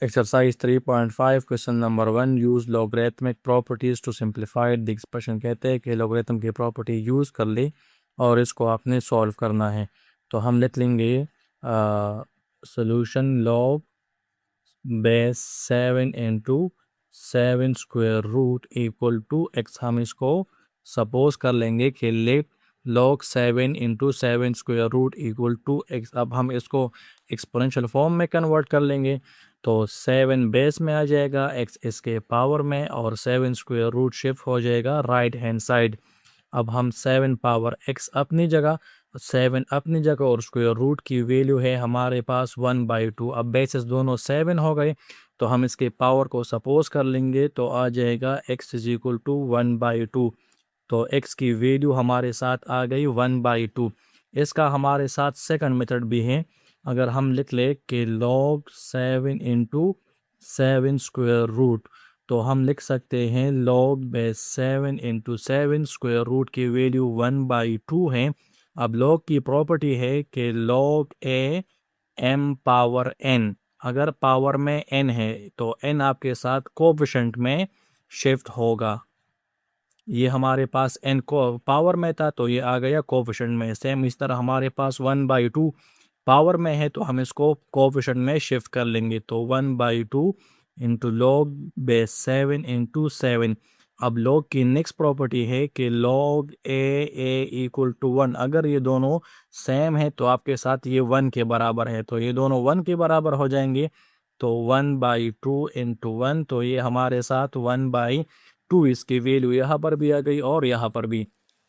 Exercise 3.5 question number 1 use logarithmic properties to simplify the expression. कहते हैं कि logarithm की प्रॉपर्टी यूज़ कर ले और इसको आपने सॉल्व करना है। तो हम लिख लेंगे solution log base 7 into 7 square root equal to x. हम इसको सपोज कर लेंगे कि let log 7 into 7 square root equal to x. अब हम इसको एक्सपोनेंशियल फॉर्म में कन्वर्ट कर लेंगे तो 7 बेस में आ जाएगा, x इसके पावर में, और 7 स्क्वायर रूट शिफ्ट हो जाएगा राइट हैंड साइड। अब हम 7 पावर x अपनी जगह, 7 अपनी जगह और स्क्वायर रूट की वैल्यू है हमारे पास 1/2। अब बेसिस दोनों 7 हो गए तो हम इसके पावर को सपोज कर लेंगे तो आ जाएगा x इज इक्वल टू 1/2। तो x की वैल्यू हमारे साथ आ गई 1/2। इसका हमारे साथ सेकंड मेथड भी है। अगर हम लिख ले कि log 7 इंटू 7 स्क्वायर रूट, तो हम लिख सकते हैं log base 7 into 7 square root की वैल्यू 1/2 है। अब log की प्रॉपर्टी है कि log a m power n, अगर पावर में n है तो n आपके साथ कोफिशिएंट में शिफ्ट होगा। ये हमारे पास n को पावर में था तो ये आ गया कोफिशिएंट में। सेम इस तरह हमारे पास 1/2 पावर में है तो हम इसको कोफिशिएंट में शिफ्ट कर लेंगे तो 1/2 इंटू लॉग बेस 7 इंटू 7। अब लॉग की नेक्स्ट प्रॉपर्टी है कि लॉग a इक्वल टू 1। अगर ये दोनों सेम है तो आपके साथ ये 1 के बराबर है, तो ये दोनों 1 के बराबर हो जाएंगे तो 1/2 इंटू 1, तो ये हमारे साथ 1/2। इसकी वैल्यू यहाँ पर भी आ गई और यहाँ पर भी।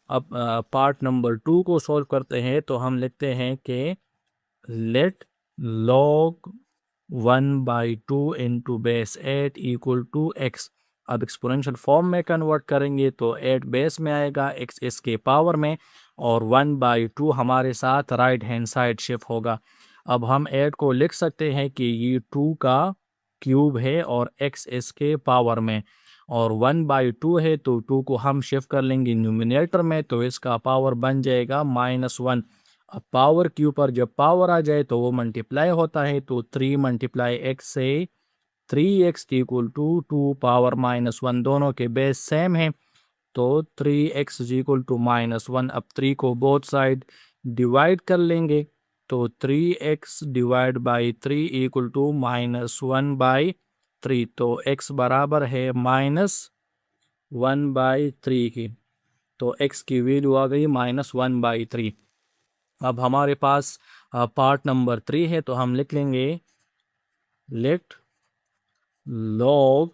अब पार्ट नंबर 2 को सॉल्व करते हैं तो हम लिखते हैं कि let log 1/2 into base 8 equal to x. अब एक्सपोनेंशियल फॉर्म में कन्वर्ट करेंगे तो 8 बेस में आएगा, x इसके पावर में, और 1/2 हमारे साथ राइट हैंड साइड शिफ्ट होगा। अब हम 8 को लिख सकते हैं कि ये 2 का क्यूब है और x इसके पावर में, और 1/2 है तो 2 को हम शिफ्ट कर लेंगे न्यूमिनेटर में तो इसका पावर बन जाएगा -1। अब पावर के ऊपर जब पावर आ जाए तो वो मल्टीप्लाई होता है तो 3 मल्टीप्लाई x से 3x इक्वल टू 2 पावर -1। दोनों के बेस सेम है तो 3x इक्वल टू -1। अब 3 को बोथ साइड डिवाइड कर लेंगे तो 3x divide by 3 equal to -1/3। तो x बराबर है -1/3 की, तो x की वैल्यू आ गई -1/3। अब हमारे पास पार्ट नंबर 3 है तो हम लिख लेंगे let log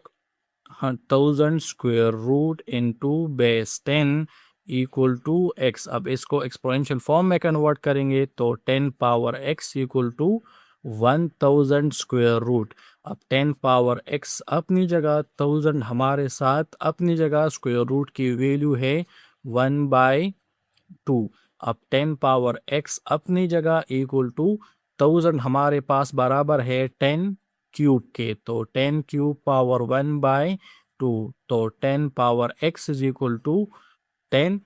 1000 square root into base 10 equal to x। अब इसको एक्सपोनेंशियल फॉर्म में कन्वर्ट करेंगे तो 10 power x equal to 1000 square root. अब 10 पावर x अपनी जगह, 1000 हमारे साथ अपनी जगह, स्क्वायर रूट की वैल्यू है 1/2। अब 10 पावर x अपनी जगह इक्वल टू 1000 हमारे पास बराबर है 10 क्यूब के, तो 10 क्यूब पावर 1/2। तो 10 power x is equal to 10,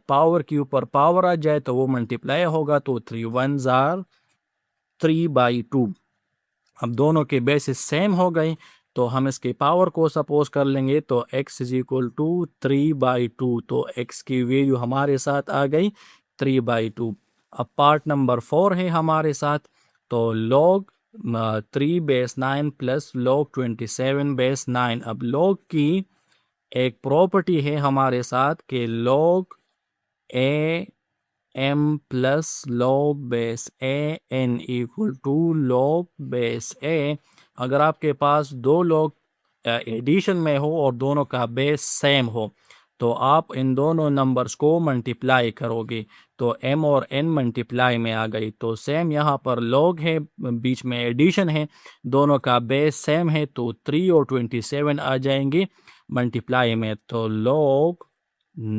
power के ऊपर पावर आ जाए तो वो मल्टीप्लाई होगा तो 3 1s आर 3/2। अब दोनों के बेसिस सेम हो गए तो हम इसके पावर को सपोज कर लेंगे तो x इज इक्वल टू 3/2। तो x की वैल्यू हमारे साथ आ गई 3/2। अब पार्ट नंबर 4 है हमारे साथ तो log 3 base 9 plus log 27 base 9। अब log की एक प्रॉपर्टी है हमारे साथ कि log a m plus log base a n equal to log base a। अगर आपके पास दो log एडिशन में हो और दोनों का बेस सेम हो तो आप इन दोनों नंबर्स को मल्टीप्लाई करोगे तो m और n मल्टीप्लाई में आ गई। तो सेम यहाँ पर log है, बीच में एडिशन है, दोनों का बेस सेम है तो 3 और 27 आ जाएंगे मल्टीप्लाई में। तो log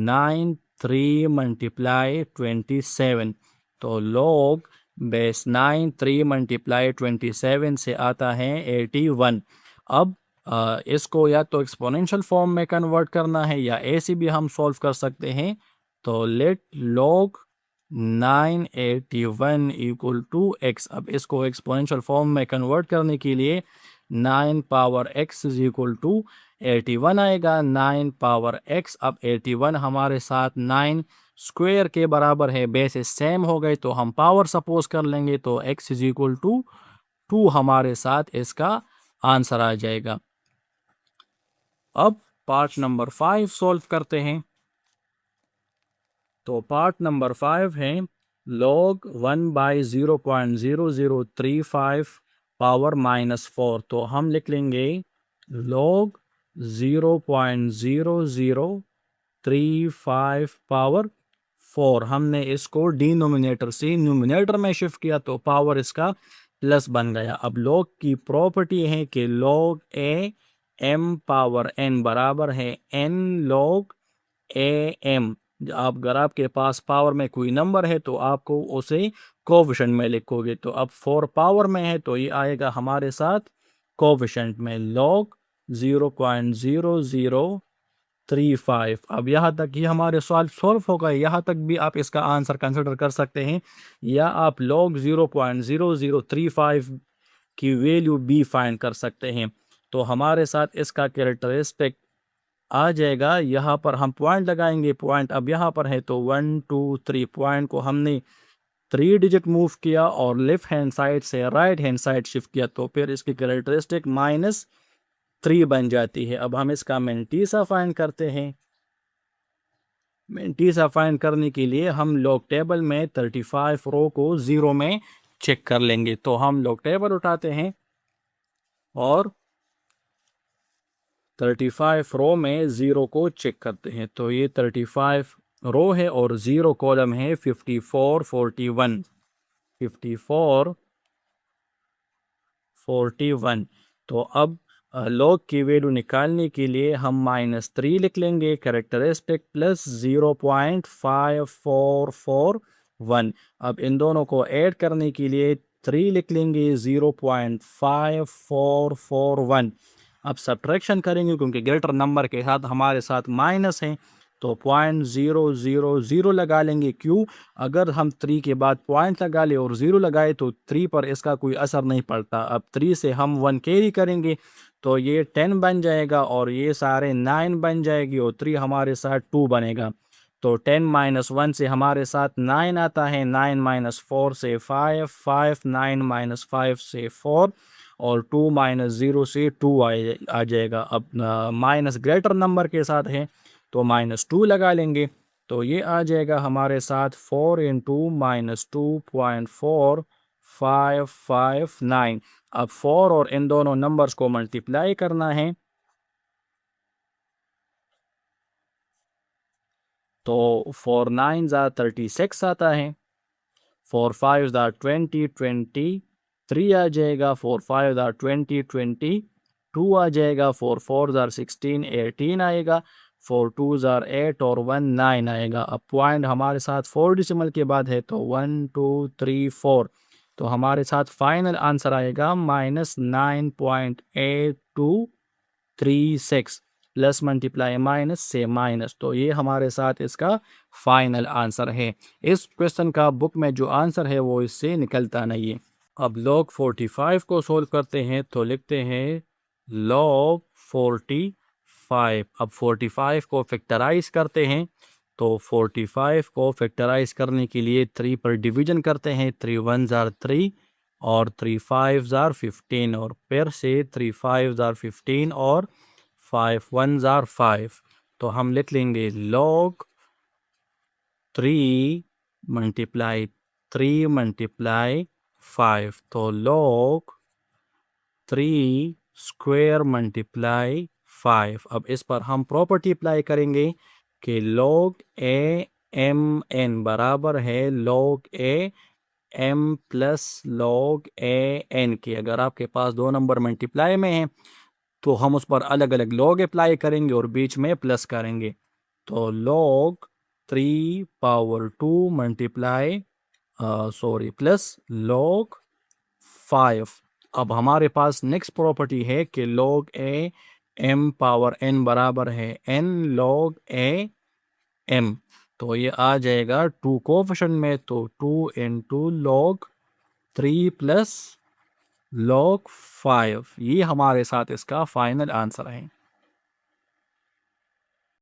9 3 मल्टीप्लाई 27, तो log बेस 9 3 मल्टीप्लाई 27 से आता है 81। अब इसको या तो एक्सपोनेंशियल फॉर्म में कन्वर्ट करना है या ऐसे भी हम सॉल्व कर सकते हैं। तो let log 981 equal to x। अब इसको एक्सपोनेंशियल फॉर्म में कन्वर्ट करने के लिए 9 power x is equal to 81 आएगा। 9 पावर x, अब 81 हमारे साथ 9 स्क्वायर के बराबर है, बेसिस सेम हो गए तो हम पावर सपोज कर लेंगे, तो x इज इक्वल टू 2 हमारे साथ इसका आंसर आ जाएगा। अब पार्ट नंबर 5 सॉल्व करते हैं। तो पार्ट नंबर 5 है log 1/0.0035 पावर -4। तो हम लिख लेंगे log 0.0035 पावर 4। हमने इसको डिनोमिनेटर से न्यूमिनेटर में शिफ्ट किया तो पावर इसका प्लस बन गया। अब log की प्रॉपर्टी है कि log a m power n बराबर है n log a m। आप अगर आपके पास पावर में कोई नंबर है तो आपको उसे कोफिशिएंट में लिखोगे। तो अब 4 पावर में है तो ये आएगा हमारे साथ कोफिशिएंट में log 0.0035। अब यहाँ तक ही हमारे सवाल सॉल्व हो गए। यहाँ तक भी आप इसका आंसर कंसिडर कर सकते हैं, या आप log 0.0035 की वैल्यू भी फाइंड कर सकते हैं। तो हमारे साथ इसका कैरेक्टरिस्टिक आ जाएगा। यहाँ पर हम पॉइंट लगाएंगे, पॉइंट अब यहाँ पर है तो 1 2 3 पॉइंट को हमने 3 डिजिट मूव किया और लेफ्ट हैंड साइड से राइट हैंड साइड शिफ्ट किया, तो फिर इसकी कैरेक्टरिस्टिक -3 बन जाती है। अब हम इसका मेंटीसा फाइंड करते हैं। मेंटीसा फाइंड करने के लिए हम लॉग टेबल में 35 रो को 0 में चेक कर लेंगे। तो हम लॉग टेबल उठाते हैं और 35 रो में 0 को चेक करते हैं। तो ये 35 रो है और 0 कॉलम है 54 41 54 41। तो अब लॉग की वैल्यू निकालने के लिए हम -3 लिख लेंगे, कैरेक्टरिस्टिक प्लस 0.5441। अब इन दोनों को ऐड करने के लिए 3 लिख लेंगे, 0.5441। अब सब्ट्रैक्शन करेंगे क्योंकि ग्रेटर नंबर के साथ हमारे साथ माइनस है, तो 0.000 लगा लेंगे। क्यों? अगर हम 3 के बाद पॉइंट लगा ले और 0 लगाए तो 3 पर इसका कोई असर नहीं पड़ता। अब 3 से हम 1 कैरी करेंगे तो ये 10 बन जाएगा और ये सारे 9 बन जाएगी और 3 हमारे साथ 2 बनेगा। तो 10 - 1 से हमारे साथ 9 आता है, 9 - 4 से 5 5 9 - 5 से 4 और 2 - 0 से 2 आ जाएगा। अब माइनस ग्रेटर नंबर के साथ है तो -2 लगा लेंगे, तो ये आ जाएगा हमारे साथ 4 × -2.4559। अब 4 और इन दोनों नंबर्स को मल्टीप्लाई करना है, तो 4 9 36 आता है, 4 5 20 23 आ जाएगा, 4 5 20 22 आ जाएगा, 4 4 16 18 आएगा, 4 2 8 और 1 9 आएगा। अब पॉइंट हमारे साथ 4 डिसिमल के बाद है तो 1 2 3 4, तो हमारे साथ फाइनल आंसर आएगा -9.8236 प्लस मल्टीप्लाई माइनस से माइनस। तो ये हमारे साथ इसका फाइनल आंसर है। इस क्वेश्चन का बुक में जो आंसर है वो इससे निकलता नहीं है। अब log 45 को सोल्व करते हैं तो लिखते हैं log 45। अब 45 को फैक्टराइज करते हैं, तो 45 को फैक्टराइज करने के लिए 3 पर डिवीजन करते हैं, 3 1 3 और 3 5 15 और फिर से 3 5 15 और 5 1 5। तो हम लिख लेंगे log 3 × 3 × 5, तो log 3 स्क्वायर × 5। अब इस पर हम प्रॉपर्टी अप्लाई करेंगे कि log a m n बराबर है log a m plus log a n के। अगर आपके पास दो नंबर मल्टीप्लाई में हैं तो हम उस पर अलग अलग log अप्लाई करेंगे और बीच में प्लस करेंगे। तो log 3 पावर 2 प्लस log 5। अब हमारे पास नेक्स्ट प्रॉपर्टी है कि log a m power n बराबर है n log a m। तो ये आ जाएगा 2 कोफिशिएंट में, तो 2 × log 3 प्लस log 5, ये हमारे साथ इसका फाइनल आंसर है।